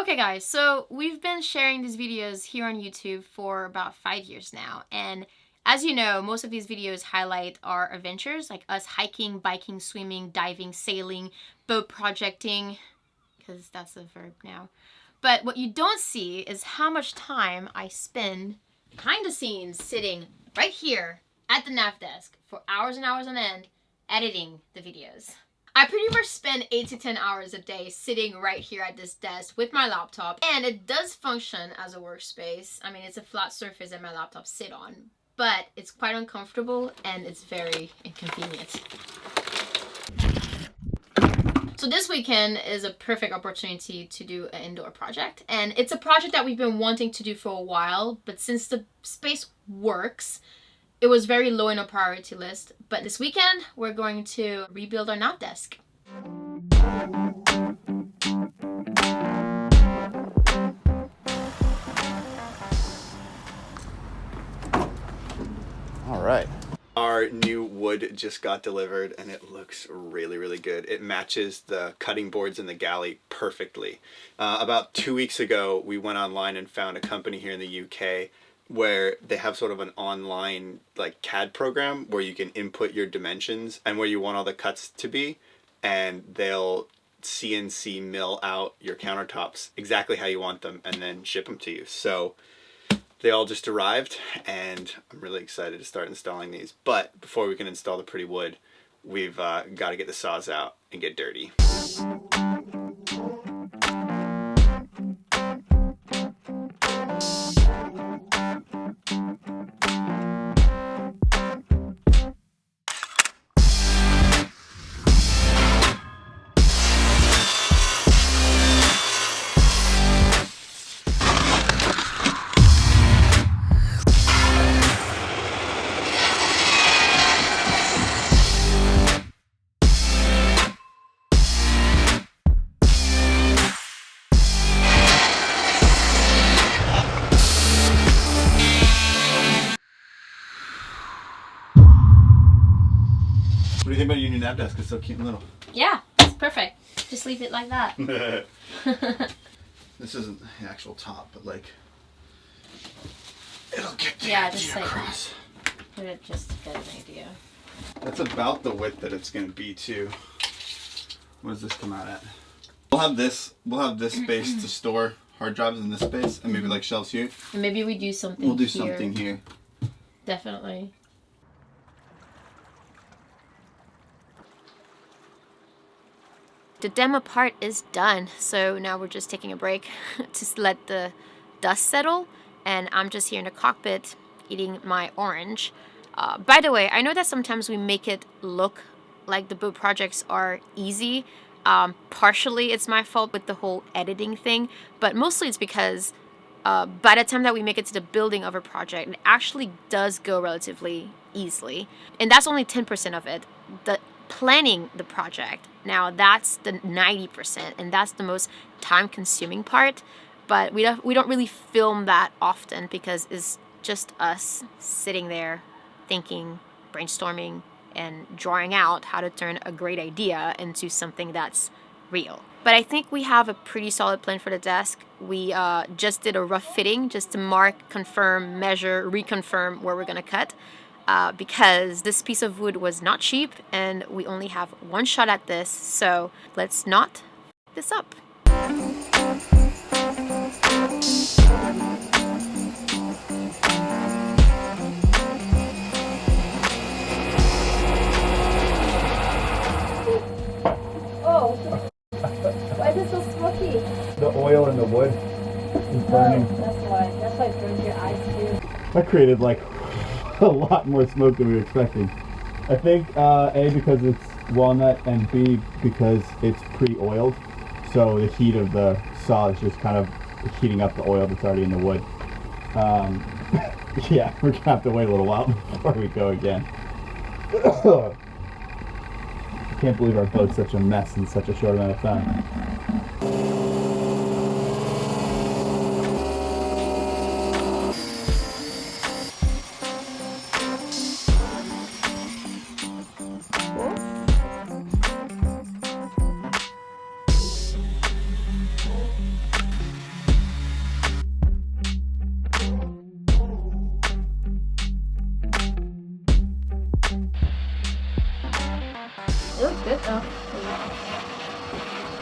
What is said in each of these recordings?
Okay guys, so we've been sharing these videos here on YouTube for about 5 years now, and as you know, most of these videos highlight our adventures, like us hiking, biking, swimming, diving, sailing, boat projecting, because that's the verb now. But what you don't see is how much time I spend behind the scenes sitting right here at the Nav Desk for hours and hours on end editing the videos. I pretty much spend 8 to 10 hours a day sitting right here at this desk with my laptop, and it does function as a workspace. I mean, it's a flat surface that my laptop sit on, but it's quite uncomfortable and it's very inconvenient. So this weekend is a perfect opportunity to do an indoor project, and it's a project that we've been wanting to do for a while, but since the space works, it was very low in our priority list. But this weekend, we're going to rebuild our Nav Desk. All right. Our new wood just got delivered and it looks really, really good. It matches the cutting boards in the galley perfectly. About 2 weeks ago, we went online and found a company here in the UK where they have sort of an online like CAD program where you can input your dimensions and where you want all the cuts to be, and they'll CNC mill out your countertops exactly how you want them and then ship them to you. So they all just arrived and I'm really excited to start installing these. But before we can install the pretty wood, we've got to get the saws out and get dirty. What do you think about your new Nav Desk? It's so cute and little. Yeah, it's perfect. Just leave it like that. This isn't the actual top, but like it'll get the just like across. Put it just to get an idea. That's about the width that it's going to be too. What does this come out at? We'll have this space to store hard drives in this space, and maybe like shelves here. And maybe we do something. We'll do something here. Definitely. The demo part is done, so now we're just taking a break to let the dust settle, and I'm just here in the cockpit eating my orange. By the way, I know that sometimes we make it look like the boat projects are easy. Partially it's my fault with the whole editing thing, but mostly it's because by the time that we make it to the building of a project, it actually does go relatively easily, and that's only 10% of it. The planning the project, now that's the 90%, and that's the most time-consuming part, but we don't really film that often because it's just us sitting there thinking, brainstorming, and drawing out how to turn a great idea into something that's real. But I think we have a pretty solid plan for the desk. We just did a rough fitting just to mark, confirm, measure, reconfirm where we're gonna cut. Because this piece of wood was not cheap and we only have one shot at this, so let's not f this up. Oh, why is it so smoky? The oil in the wood is burning. Oh, that's why. That's why it burns your eyes too. That created like a lot more smoke than we were expecting. I think A, because it's walnut, and B, because it's pre-oiled, so the heat of the saw is just kind of heating up the oil that's already in the wood. Yeah, we're gonna have to wait a little while before we go again. I can't believe our boat's such a mess in such a short amount of time.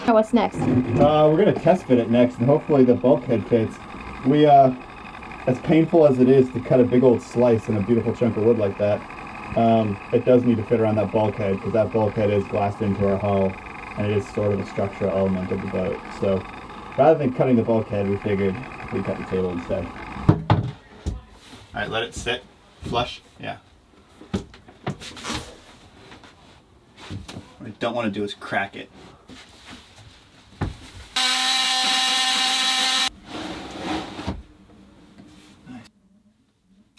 What's next? We're gonna test fit it next, and hopefully the bulkhead fits. We, as painful as it is to cut a big old slice in a beautiful chunk of wood like that, it does need to fit around that bulkhead, because that bulkhead is glassed into our hull, and it is sort of a structural element of the boat. So, rather than cutting the bulkhead, we figured we'd cut the table instead. Alright, let it sit. Flush. Yeah. What I don't want to do is crack it.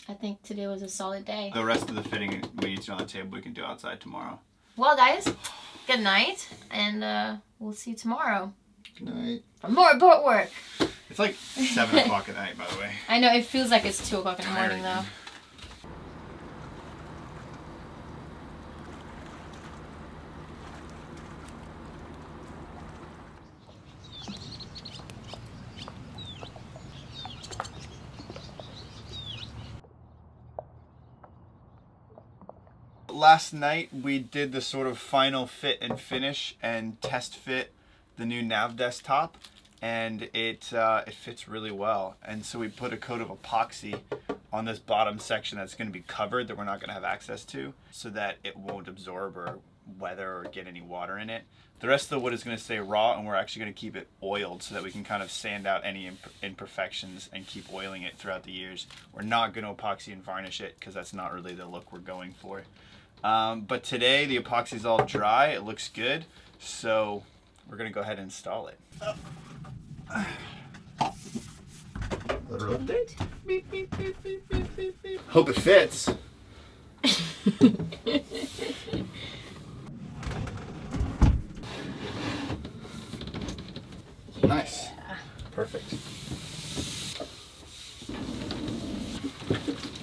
I think today was a solid day. The rest of the fitting we need to do on the table we can do outside tomorrow. Well, guys, good night, and we'll see you tomorrow Good night. for more boat work. It's like 7 o'clock at night, by the way. I know, it feels like it's 2 o'clock in the morning, though. Last night we did the sort of final fit and finish and test fit the new Nav Desktop, and it fits really well. And so we put a coat of epoxy on this bottom section that's going to be covered, that we're not going to have access to, so that it won't absorb or weather or get any water in it. The rest of the wood is going to stay raw, and we're actually going to keep it oiled so that we can kind of sand out any imperfections and keep oiling it throughout the years. We're not going to epoxy and varnish it because that's not really the look we're going for. But today the epoxy is all dry, it looks good, so we're going to go ahead and install it. Beep, beep, beep, beep, beep, beep, beep. Hope it fits. Nice. Perfect.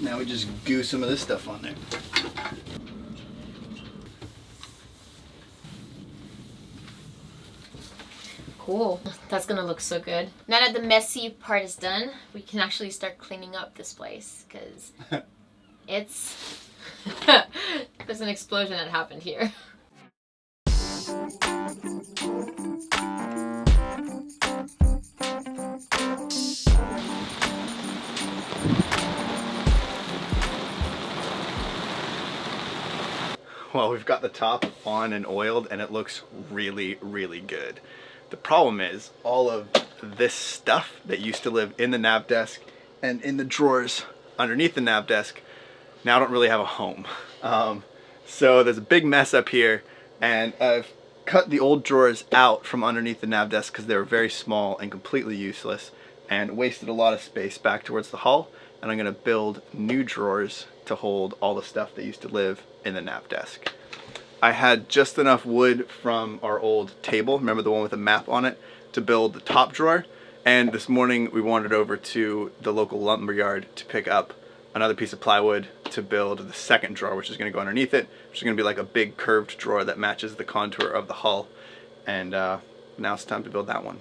Now we just goo some of this stuff on there. Cool. That's gonna look so good. Now that the messy part is done, we can actually start cleaning up this place, because it's... there's an explosion that happened here. Well, we've got the top on and oiled, and it looks really, really good. The problem is all of this stuff that used to live in the nav desk and in the drawers underneath the nav desk now don't really have a home. So there's a big mess up here, and I've cut the old drawers out from underneath the nav desk because they were very small and completely useless and wasted a lot of space back towards the hull, and I'm going to build new drawers to hold all the stuff that used to live in the nav desk. I had just enough wood from our old table, remember the one with a map on it, to build the top drawer, and this morning we wandered over to the local lumberyard to pick up another piece of plywood to build the second drawer, which is going to go underneath it, which is going to be like a big curved drawer that matches the contour of the hull. And now it's time to build that one.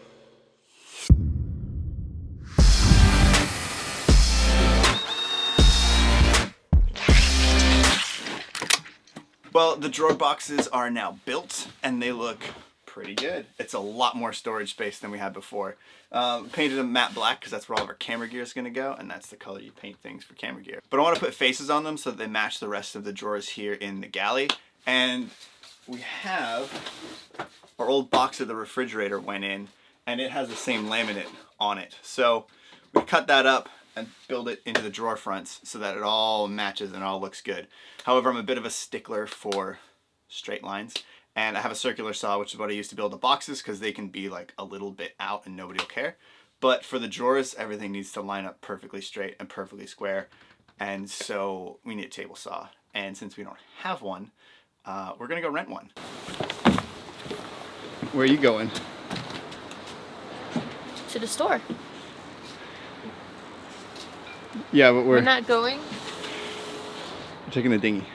Well, the drawer boxes are now built and they look pretty good. It's a lot more storage space than we had before. Painted them matte black because that's where all of our camera gear is going to go, and that's the color you paint things for camera gear. But I want to put faces on them so that they match the rest of the drawers here in the galley. And we have our old box of the refrigerator went in, and it has the same laminate on it. So we cut that up and build it into the drawer fronts so that it all matches and all looks good. However, I'm a bit of a stickler for straight lines, and I have a circular saw, which is what I use to build the boxes because they can be like a little bit out and nobody will care. But for the drawers, everything needs to line up perfectly straight and perfectly square, and so we need a table saw. And since we don't have one, we're gonna go rent one. Where are you going? To the store. Yeah, but We're not going. taking the dinghy.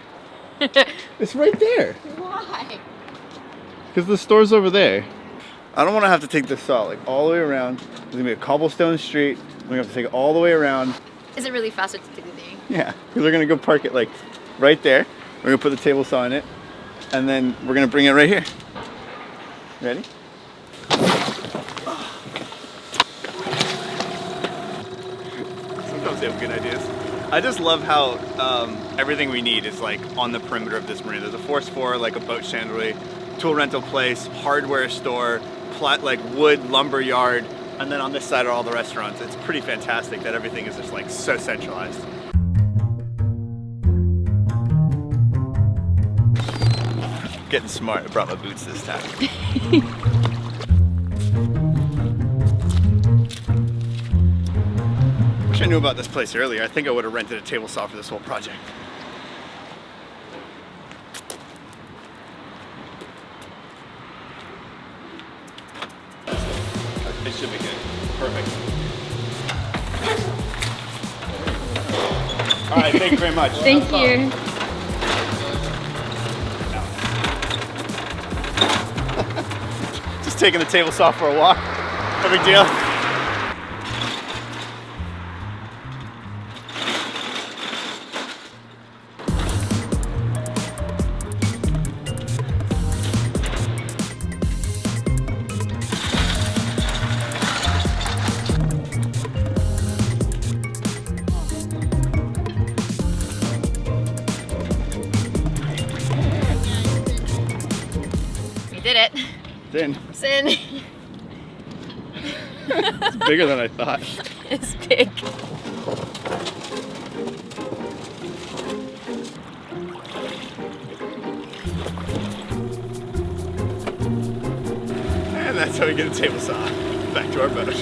It's right there. Why? Because the store's over there. I don't want to have to take this saw like all the way around. There's gonna be a cobblestone street. We're gonna have to take it all the way around. Is it really faster to do the thing? Yeah, because we're gonna go park it like right there. We're gonna put the table saw in it, and then we're gonna bring it right here. Ready? Sometimes they have good ideas. I just love how everything we need is like on the perimeter of this marina. There's a force 4, like a boat chandlery, tool rental place, hardware store, like wood lumber yard, and then on this side are all the restaurants. It's pretty fantastic that everything is just like so centralized. Getting smart. I brought my boots this time. Wish I knew about this place earlier. I think I would have rented a table saw for this whole project. It should be good. Perfect. All right, thank you very much. Thank you. Just taking the table saw for a walk. No big deal. We did it. It's in. It's in. It's bigger than I thought. It's big. And that's how we get a table saw. Back to our boat.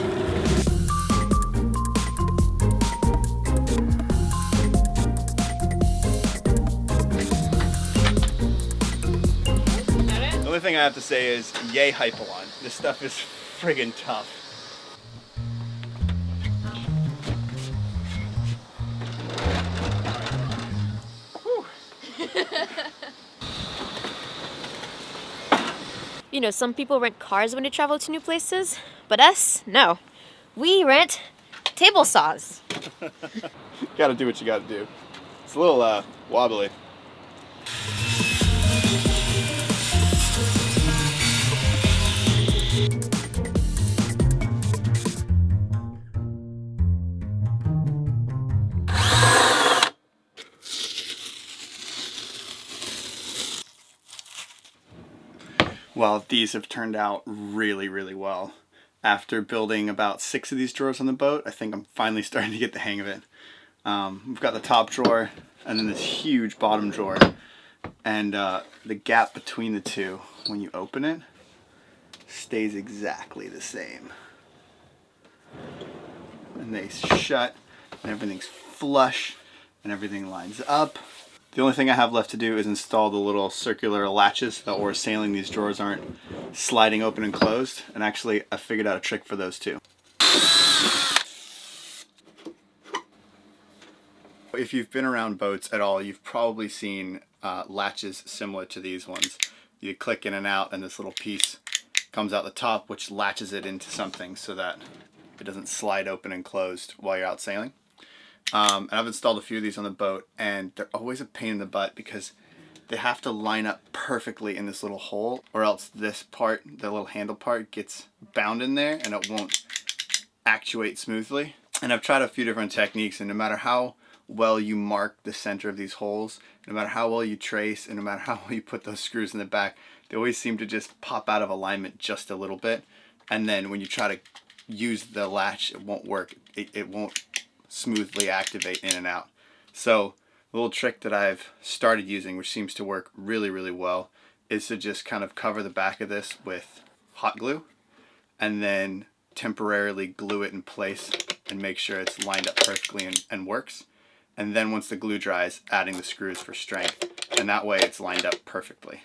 The only thing I have to say is yay Hypalon. This stuff is friggin' tough. You know, some people rent cars when they travel to new places, but us, no. We rent table saws. Gotta do what you gotta do. It's a little wobbly. Well, these have turned out really, really well. After building about 6 of these drawers on the boat, I think I'm finally starting to get the hang of it. We've got the top drawer and then this huge bottom drawer. And the gap between the two, when you open it, stays exactly the same. And they shut, and everything's flush, and everything lines up. The only thing I have left to do is install the little circular latches so that while we're sailing, these drawers aren't sliding open and closed. And actually, I figured out a trick for those too. If you've been around boats at all, you've probably seen latches similar to these ones. You click in and out, and this little piece comes out the top, which latches it into something so that it doesn't slide open and closed while you're out sailing. And I've installed a few of these on the boat, and they're always a pain in the butt because they have to line up perfectly in this little hole, or else this part, the little handle part, gets bound in there and it won't actuate smoothly. And I've tried a few different techniques, and no matter how well you mark the center of these holes, no matter how well you trace, and no matter how well you put those screws in the back, they always seem to just pop out of alignment just a little bit. And then when you try to use the latch, it won't work. It won't smoothly activate in and out. So a little trick that I've started using, which seems to work really, really well, is to just kind of cover the back of this with hot glue and then temporarily glue it in place and make sure it's lined up perfectly and works. And then once the glue dries, adding the screws for strength. And that way it's lined up perfectly.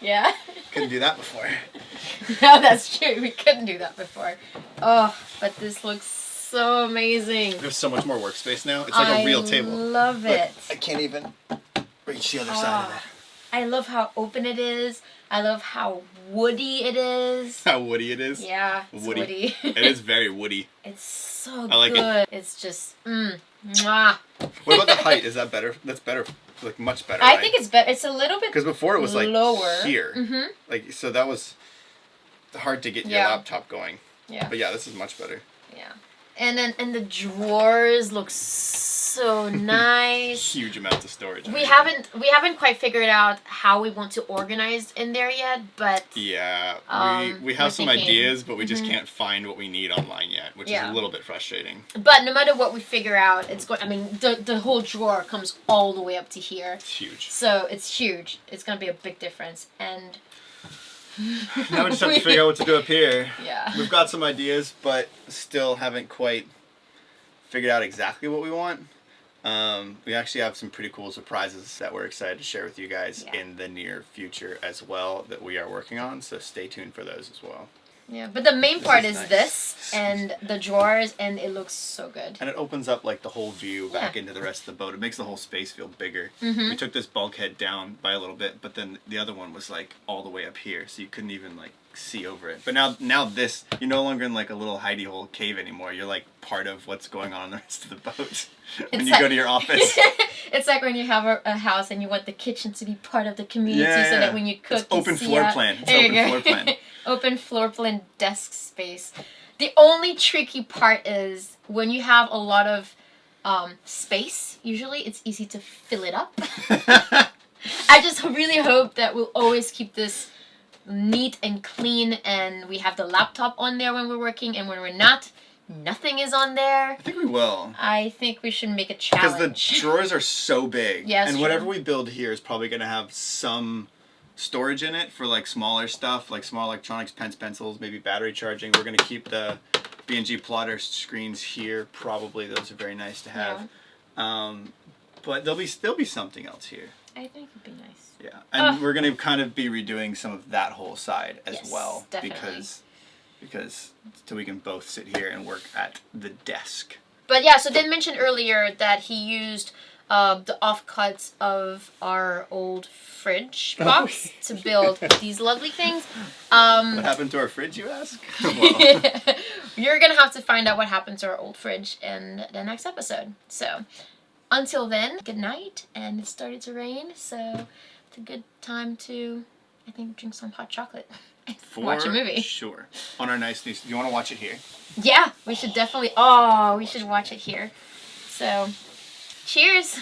Yeah? Couldn't do that before. No, that's true. We couldn't do that before. Oh, but this looks so amazing. We have so much more workspace now. It's like a real table. I love Look, it. I can't even reach the other side of it. I love how open it is. I love how woody it is. How woody it is. Yeah, it's woody. It is very woody. It's so I like good. It's just, mwah. What about the height? Is that better? That's better. Like much better. I right? think it's better. It's a little bit Because before it was like lower. here. Mm-hmm. Like so that was hard to get your laptop going. Yeah. But yeah, this is much better. Yeah. And the drawers look so nice. Huge amounts of storage. We haven't quite figured out how we want to organize in there yet, but yeah, we we're have some thinking. ideas, but we just can't find what we need online yet, which is Yeah. a little bit frustrating. But no matter what we figure out, it's going. I mean, the whole drawer comes all the way up to here, It's huge. so it's huge. It's gonna be a big difference, and Now we just have to figure out what to do up here. yeah. We've got some ideas, but still haven't quite figured out exactly what we want. We actually have some pretty cool surprises that we're excited to share with you guys in the near future as well that we are working on, so stay tuned for those as well. Yeah, but the main part is nice. this and the drawers, and it looks so good. And it opens up like the whole view back into the rest of the boat. It makes the whole space feel bigger. Mm-hmm. We took this bulkhead down by a little bit, but then the other one was like all the way up here, so you couldn't even like see over it. But now this, you're no longer in like a little hidey hole cave anymore. You're like part of what's going on in the rest of the boat when It's you like- go to your office. It's like when you have a house and you want the kitchen to be part of the community, so that when you cook, It's open you see floor out. plan. It's There you open go. floor plan. Open floor plan desk space. The only tricky part is when you have a lot of space. Usually, it's easy to fill it up. I just really hope that we'll always keep this neat and clean, and we have the laptop on there when we're working, and when we're not, nothing is on there. I think we will. I think we should make a Because challenge. the drawers are so big. Yeah, it's and true. whatever we build here is probably going to have some storage in it for like smaller stuff, like small electronics, pens, pencils, maybe battery charging. We're going to keep the B&G plotter screens here. Probably those are very nice to have. But there'll be something else here. I think it'd be nice. Yeah. And we're going to kind of be redoing some of that whole side as Yes, well. definitely. Because so we can both sit here and work at the desk. But yeah, so Dan mentioned earlier that he used the offcuts of our old fridge box to build these lovely things. What happened to our fridge, you ask? Well, You're going to have to find out what happened to our old fridge in the next episode. So until then, good night. And it started to rain, so it's a good time to, I think, drink some hot chocolate and watch a movie. Sure. On our nice news. Do you want to watch it here? Yeah, we should definitely, we should watch it here. So, cheers!